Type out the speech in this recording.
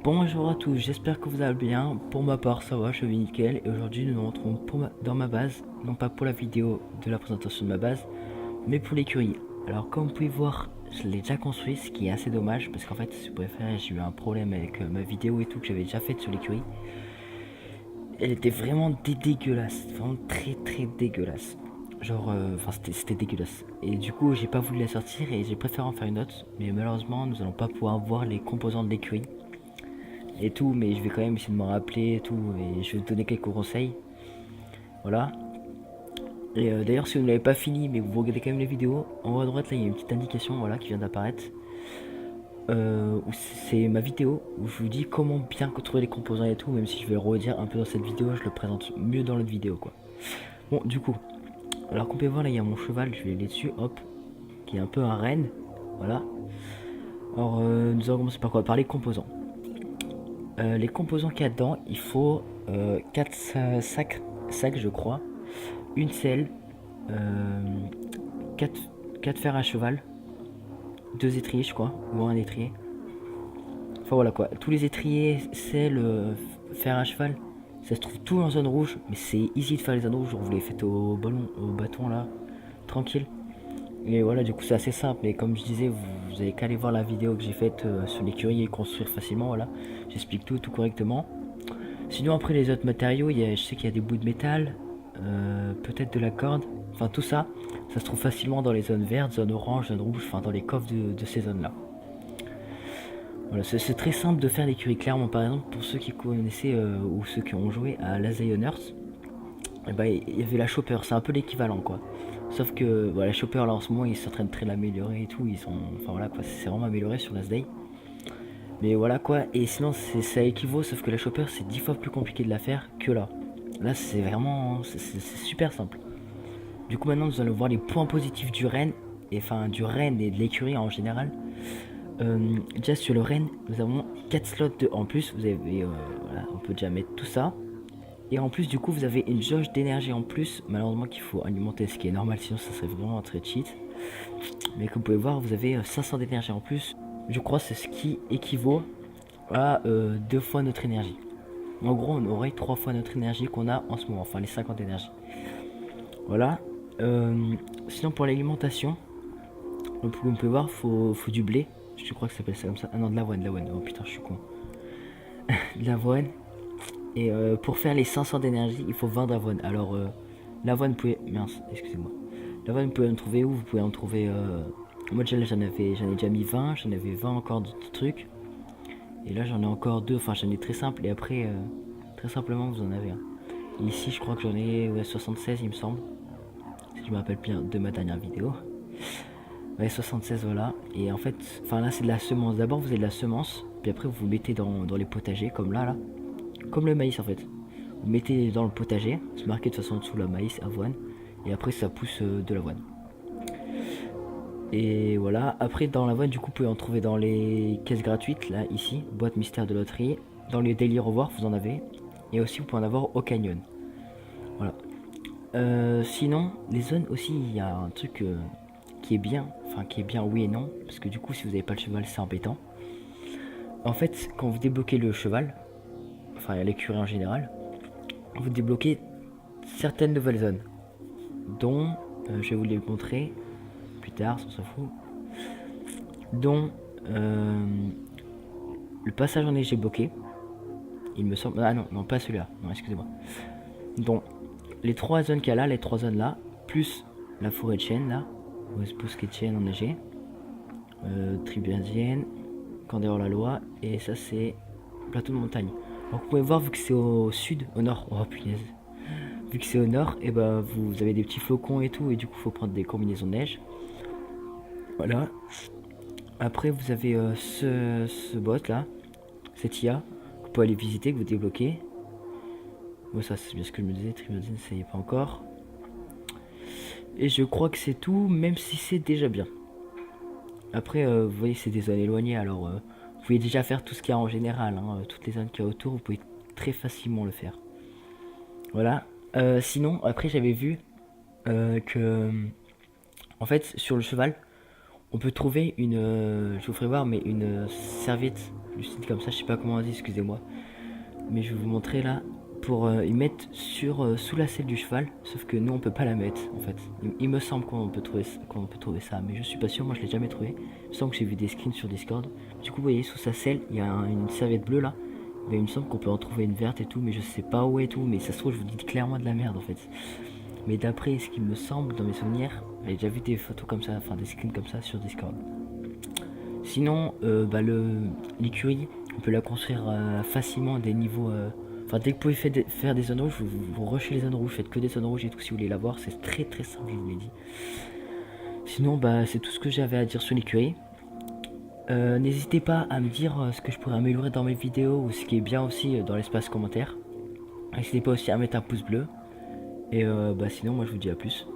Bonjour à tous, j'espère que vous allez bien. Pour ma part, ça va, je vais nickel. Et aujourd'hui, nous nous retrouvons dans ma base, non pas pour la vidéo de la présentation de ma base, mais pour l'écurie. Alors, comme vous pouvez voir, je l'ai déjà construit, ce qui est assez dommage parce qu'en fait, si vous préférez, j'ai eu un problème avec ma vidéo et tout que j'avais déjà faite sur l'écurie. Elle était vraiment dégueulasse, vraiment très dégueulasse. Genre, enfin, c'était dégueulasse. Et du coup, j'ai pas voulu la sortir et j'ai préféré en faire une autre. Mais malheureusement, nous allons pas pouvoir voir les composants de l'écurie et tout, mais je vais quand même essayer de m'en rappeler et tout, et je vais te donner quelques conseils. Voilà. Et d'ailleurs, si vous ne l'avez pas fini, mais vous regardez quand même les vidéos, en haut à droite, là, il y a une petite indication voilà, qui vient d'apparaître. Où c'est ma vidéo où je vous dis comment bien trouver les composants et tout, même si je vais le redire un peu dans cette vidéo, je le présente mieux dans l'autre vidéo quoi. Bon, du coup, alors qu'on peut voir là, il y a mon cheval, je vais aller dessus, hop, qui est un peu un renne. Voilà. Alors, nous allons commencer par quoi? Par les composants. Les composants qu'il y a dedans, il faut 4 sacs, je crois, une selle, euh, 4 fers à cheval, 2 étriers, je crois, ou un étrier. Enfin voilà quoi, tous les étriers, selles, fer à cheval, ça se trouve tout en zone rouge, mais c'est easy de faire les zones rouges, vous les faites au ballon, au bâton là, tranquille. Et voilà, du coup c'est assez simple, mais comme je disais, vous avez qu'à aller voir la vidéo que j'ai faite sur l'écurie et construire facilement, voilà. J'explique tout correctement. Sinon après les autres matériaux, je sais qu'il y a des bouts de métal, peut-être de la corde, enfin tout ça, ça se trouve facilement dans les zones vertes, zones orange, zones rouges, enfin dans les coffres de ces zones-là. Voilà, c'est très simple de faire l'écurie clairement. Par exemple, pour ceux qui connaissaient ou ceux qui ont joué à la Zioners, eh ben, il y avait la Chopper, c'est un peu l'équivalent quoi. Sauf que voilà, la Chopper là en ce moment ils sont en train de très l'améliorer et tout, ils sont, enfin voilà quoi, c'est vraiment amélioré sur Last Day. Mais voilà quoi, et sinon ça équivaut, sauf que la Chopper c'est 10 fois plus compliqué de la faire que là. Là c'est vraiment, c'est super simple. Du coup maintenant nous allons voir les points positifs du Rennes, et enfin du Rennes et de l'écurie en général. Déjà sur le Rennes, nous avons 4 slots en plus, vous avez, voilà, on peut déjà mettre tout ça. Et en plus du coup vous avez une jauge d'énergie en plus, malheureusement qu'il faut alimenter, ce qui est normal sinon ça serait vraiment très cheat. Mais comme vous pouvez voir vous avez 500 d'énergie en plus, je crois c'est ce qui équivaut à 2 fois notre énergie. En gros on aurait 3 fois notre énergie qu'on a en ce moment, enfin les 50 d'énergie. Voilà. Sinon pour l'alimentation, comme vous pouvez voir faut du blé, je crois que ça s'appelle ça comme ça. Ah non, de l'avoine, oh putain je suis con. De l'avoine. Et pour faire les 500 d'énergie, il faut 20 d'avoine. Alors, l'avoine, vous pouvez. Mince, excusez-moi. L'avoine, vous pouvez en trouver où? Vous pouvez en trouver. Moi, déjà, j'en ai déjà mis 20. J'en avais 20 encore de trucs. Et là, j'en ai encore 2. Enfin, j'en ai très simple. Et après, très simplement, vous en avez un. Et ici, je crois que j'en ai 76, il me semble. Si je me rappelle bien de ma dernière vidéo. Ouais, 76, voilà. Et en fait, enfin là, c'est de la semence. D'abord, vous avez de la semence. Puis après, vous mettez dans les potagers, comme là. Comme le maïs en fait. Vous mettez dans le potager, c'est marqué de toute façon dessous la maïs, avoine, et après ça pousse de l'avoine. Et voilà, après dans l'avoine du coup vous pouvez en trouver dans les caisses gratuites, là ici, boîte mystère de loterie, dans les daily revoir vous en avez, et aussi vous pouvez en avoir au canyon. Voilà. Sinon, les zones aussi, il y a un truc qui est bien, enfin qui est bien oui et non, parce que du coup si vous n'avez pas le cheval c'est embêtant. En fait, quand vous débloquez le cheval, enfin l'écurie en général, vous débloquez certaines nouvelles zones, dont, je vais vous les montrer plus tard, on s'en fout, dont le passage en neige est bloqué, il me semble, ah non, pas celui-là, non excusez-moi, dont les 3 zones qu'il y a là, les 3 zones là, plus la forêt de chêne là, bosquet de chêne enneigé, tribu indienne, Candéor la loi, et ça c'est plateau de montagne. Donc vous pouvez voir, vu que c'est au sud, au nord, oh punaise, vu que c'est au nord, et ben vous avez des petits flocons et tout, et du coup faut prendre des combinaisons de neige. Voilà. Après vous avez ce bot là, cette IA, que vous pouvez aller visiter, que vous débloquez. Bon ça c'est bien ce que je me disais, Tribunazine ça y est pas encore. Et je crois que c'est tout, même si c'est déjà bien. Après vous voyez c'est des zones éloignées, alors vous pouvez déjà faire tout ce qu'il y a en général, hein, toutes les zones qu'il y a autour, vous pouvez très facilement le faire. Voilà. Sinon, après j'avais vu que, en fait, sur le cheval, On peut trouver une, je vous ferai voir, mais une serviette lucide comme ça, je sais pas comment on dit, excusez-moi. Mais je vais vous montrer là, pour y mettre sous la selle du cheval, sauf que nous on peut pas la mettre en fait. Il me semble qu'on peut trouver ça, mais je suis pas sûr, moi je l'ai jamais trouvé. Il me semble que j'ai vu des skins sur Discord. Du coup vous voyez sous sa selle, il y a une serviette bleue là. Mais il me semble qu'on peut en trouver une verte et tout, mais je sais pas où et tout, mais ça se trouve je vous dis clairement de la merde en fait. Mais d'après ce qui me semble dans mes souvenirs, j'ai déjà vu des photos comme ça, enfin des skins comme ça sur Discord. Sinon, l'écurie, on peut la construire facilement à des niveaux. Enfin, dès que vous pouvez faire des zones rouges, vous rushez les zones rouges, faites que des zones rouges et tout si vous voulez la voir, c'est très très simple, je vous l'ai dit. Sinon, c'est tout ce que j'avais à dire sur l'écurie. N'hésitez pas à me dire ce que je pourrais améliorer dans mes vidéos ou ce qui est bien aussi dans l'espace commentaire. N'hésitez pas aussi à mettre un pouce bleu. Et sinon, moi je vous dis à plus.